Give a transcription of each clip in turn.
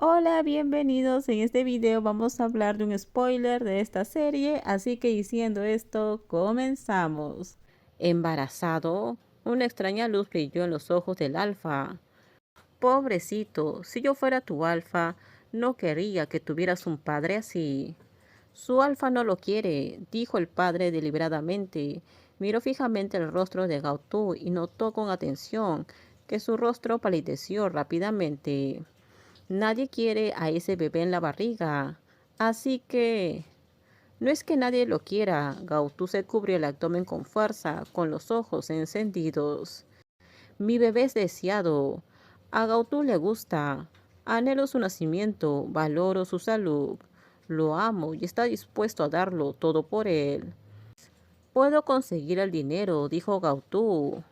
Hola, bienvenidos. En este video vamos a hablar de un spoiler de esta serie, así que diciendo esto, comenzamos. Embarazado, una extraña luz brilló en los ojos del alfa. Pobrecito, si yo fuera tu alfa, no querría que tuvieras un padre así. Su alfa no lo quiere, dijo el padre deliberadamente. Miró fijamente el rostro de Gautú y notó con atención que su rostro palideció rápidamente. Nadie quiere a ese bebé en la barriga. Así que... No es que nadie lo quiera. Gautú se cubrió el abdomen con fuerza, con los ojos encendidos. Mi bebé es deseado. A Gautú le gusta. Anhelo su nacimiento, valoro su salud. Lo amo y está dispuesto a darlo todo por él. Puedo conseguir el dinero, dijo Gautú.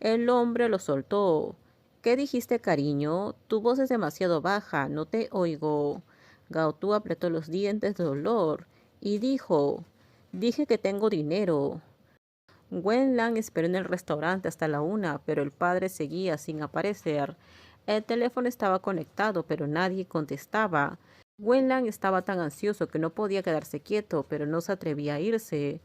El hombre lo soltó. ¿Qué dijiste, cariño? Tu voz es demasiado baja, no te oigo. Gautú apretó los dientes de dolor y dijo, dije que tengo dinero. Wenlan esperó en el restaurante hasta la 1, pero el padre seguía sin aparecer. El teléfono estaba conectado, pero nadie contestaba. Wenlan estaba tan ansioso que no podía quedarse quieto, pero no se atrevía a irse.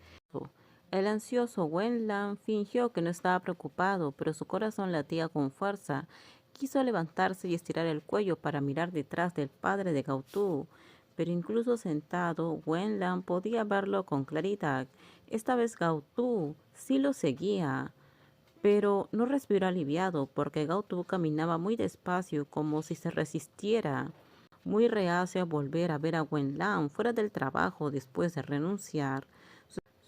El ansioso Wenlan fingió que no estaba preocupado, pero su corazón latía con fuerza. Quiso levantarse y estirar el cuello para mirar detrás del padre de Gautú, pero incluso sentado, Wenlan podía verlo con claridad. Esta vez Gautú sí lo seguía, pero no respiró aliviado porque Gautú caminaba muy despacio como si se resistiera, muy reacio a volver a ver a Wenlan fuera del trabajo después de renunciar.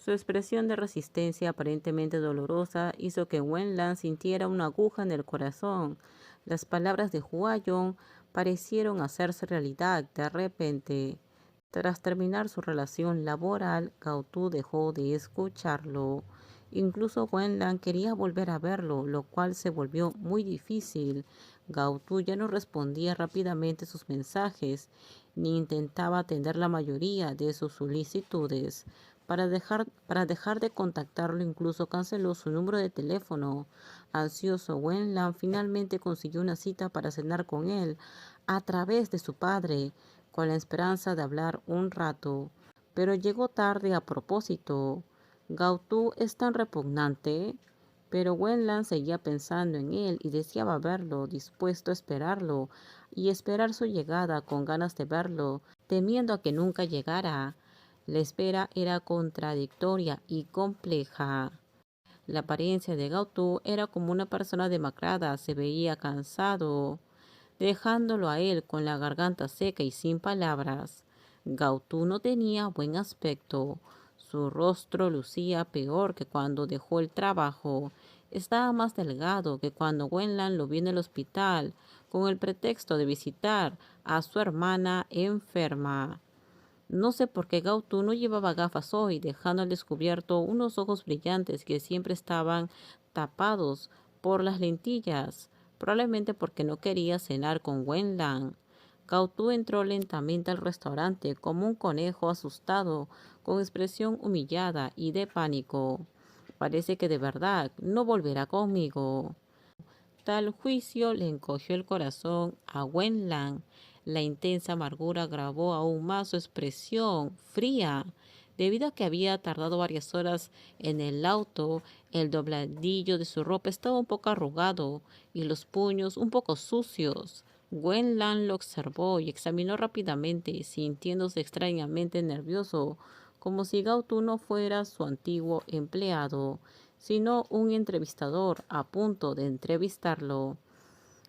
Su expresión de resistencia aparentemente dolorosa hizo que Wenlan sintiera una aguja en el corazón. Las palabras de Huayong parecieron hacerse realidad de repente. Tras terminar su relación laboral, Gautú dejó de escucharlo. Incluso Wenlan quería volver a verlo, lo cual se volvió muy difícil. Gautú ya no respondía rápidamente sus mensajes, ni intentaba atender la mayoría de sus solicitudes. Para dejar de contactarlo, incluso canceló su número de teléfono. Ansioso, Wenlan finalmente consiguió una cita para cenar con él a través de su padre, con la esperanza de hablar un rato. Pero llegó tarde a propósito. Gautú es tan repugnante. Pero Wenlan seguía pensando en él y deseaba verlo, dispuesto a esperarlo y esperar su llegada con ganas de verlo, temiendo a que nunca llegara. La espera era contradictoria y compleja. La apariencia de Gautú era como una persona demacrada, se veía cansado, dejándolo a él con la garganta seca y sin palabras. Gautú no tenía buen aspecto. Su rostro lucía peor que cuando dejó el trabajo. Estaba más delgado que cuando Wenlan lo vio en el hospital, con el pretexto de visitar a su hermana enferma. No sé por qué Gautú no llevaba gafas hoy, dejando al descubierto unos ojos brillantes que siempre estaban tapados por las lentillas, probablemente porque no quería cenar con Wenlan. Gautú entró lentamente al restaurante como un conejo asustado, con expresión humillada y de pánico. Parece que de verdad no volverá conmigo. Tal juicio le encogió el corazón a Wenlan. La intensa amargura agravó aún más su expresión fría. Debido a que había tardado varias horas en el auto, el dobladillo de su ropa estaba un poco arrugado y los puños un poco sucios. Wenlan lo observó y examinó rápidamente, sintiéndose extrañamente nervioso, como si Gautú no fuera su antiguo empleado, sino un entrevistador a punto de entrevistarlo.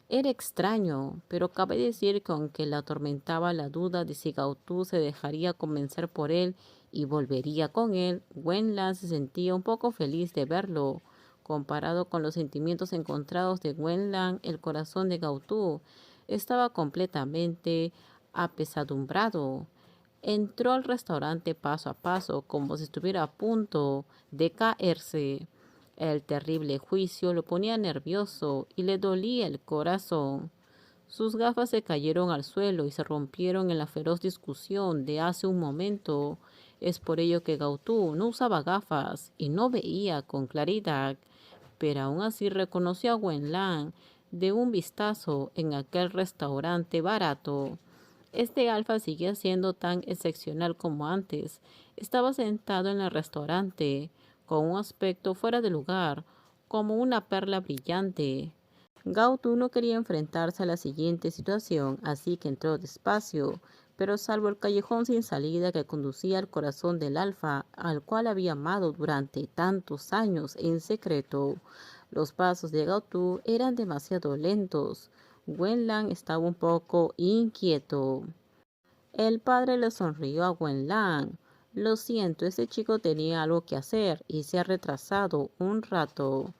Era extraño, pero cabe decir que aunque le atormentaba la duda de si Gautú se dejaría convencer por él y volvería con él, Wenlan se sentía un poco feliz de verlo. Comparado con los sentimientos encontrados de Wenlan, el corazón de Gautú estaba completamente apesadumbrado. Entró al restaurante paso a paso, como si estuviera a punto de caerse. El terrible juicio lo ponía nervioso y le dolía el corazón. Sus gafas se cayeron al suelo y se rompieron en la feroz discusión de hace un momento. Es por ello que Gautú no usaba gafas y no veía con claridad, pero aún así reconoció a Wenlan. de un vistazo en aquel restaurante barato. Este Alfa seguía siendo tan excepcional como antes. Estaba sentado en el restaurante, con un aspecto fuera de lugar, como una perla brillante. Gautu no quería enfrentarse a la siguiente situación, así que entró despacio, pero salvo el callejón sin salida que conducía al corazón del Alfa, al cual había amado durante tantos años en secreto. Los pasos de Gautu eran demasiado lentos. Wenlan estaba un poco inquieto. El padre le sonrió a Wenlan. Lo siento, ese chico tenía algo que hacer y se ha retrasado un rato.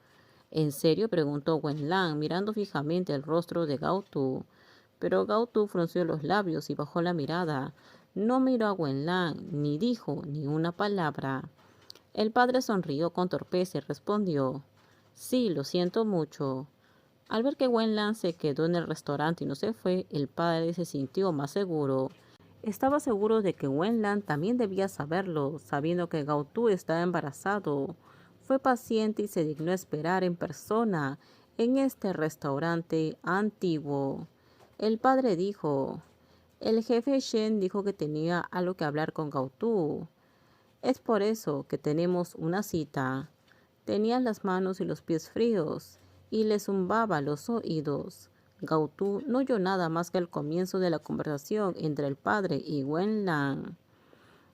¿En serio?, preguntó Wenlan, mirando fijamente el rostro de Gautu. Pero Gautu frunció los labios y bajó la mirada. No miró a Wenlan, ni dijo ni una palabra. El padre sonrió con torpeza y respondió: Sí, lo siento mucho. Al ver que Wenlan se quedó en el restaurante y no se fue, el padre se sintió más seguro. Estaba seguro de que Wenlan también debía saberlo, sabiendo que Gautu estaba embarazado. Fue paciente y se dignó esperar en persona en este restaurante antiguo. El padre dijo: El jefe Shen dijo que tenía algo que hablar con Gautu. Es por eso que tenemos una cita. Tenía las manos y los pies fríos y le zumbaba los oídos. Gautu no oyó nada más que el comienzo de la conversación entre el padre y Wenlan.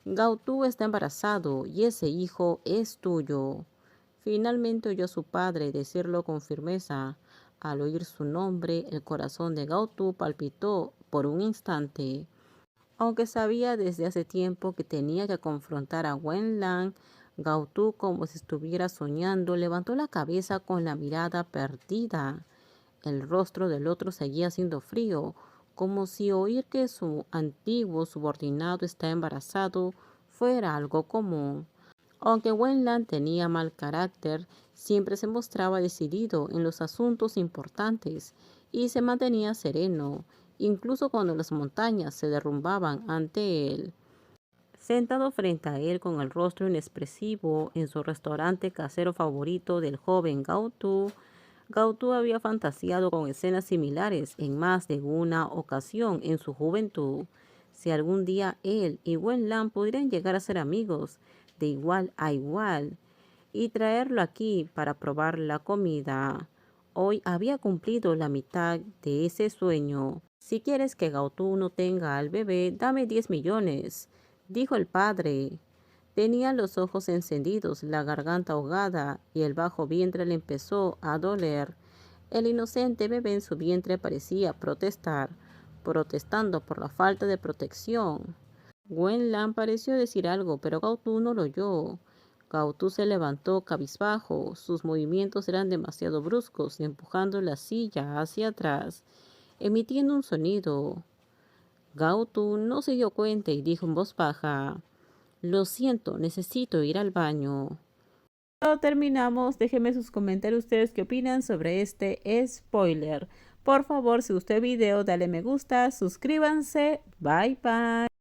Gautu está embarazado y ese hijo es tuyo. Finalmente oyó a su padre decirlo con firmeza. Al oír su nombre, el corazón de Gautu palpitó por un instante. Aunque sabía desde hace tiempo que tenía que confrontar a Wenlan, Gautu, como si estuviera soñando, levantó la cabeza con la mirada perdida. El rostro del otro seguía siendo frío, como si oír que su antiguo subordinado está embarazado fuera algo común. Aunque Wenlan tenía mal carácter, siempre se mostraba decidido en los asuntos importantes y se mantenía sereno, incluso cuando las montañas se derrumbaban ante él. Sentado frente a él con el rostro inexpresivo en su restaurante casero favorito del joven Gautu, Gautu había fantaseado con escenas similares en más de una ocasión en su juventud. Si algún día él y Wenlan pudieran llegar a ser amigos, de igual a igual, y traerlo aquí para probar la comida. Hoy había cumplido la mitad de ese sueño. Si quieres que Gautu no tenga al bebé, dame 10 millones, dijo el padre. Tenía los ojos encendidos, la garganta ahogada y el bajo vientre le empezó a doler. El inocente bebé en su vientre parecía protestar, protestando por la falta de protección. Wenlan pareció decir algo, pero Gautu no lo oyó. Gautu se levantó cabizbajo, sus movimientos eran demasiado bruscos, empujando la silla hacia atrás, emitiendo un sonido. Gautu no se dio cuenta y dijo en voz baja: Lo siento, necesito ir al baño. Cuando terminamos, déjenme sus comentarios ustedes qué opinan sobre este spoiler. Por favor, si gustó el video, dale me gusta, suscríbanse, bye bye.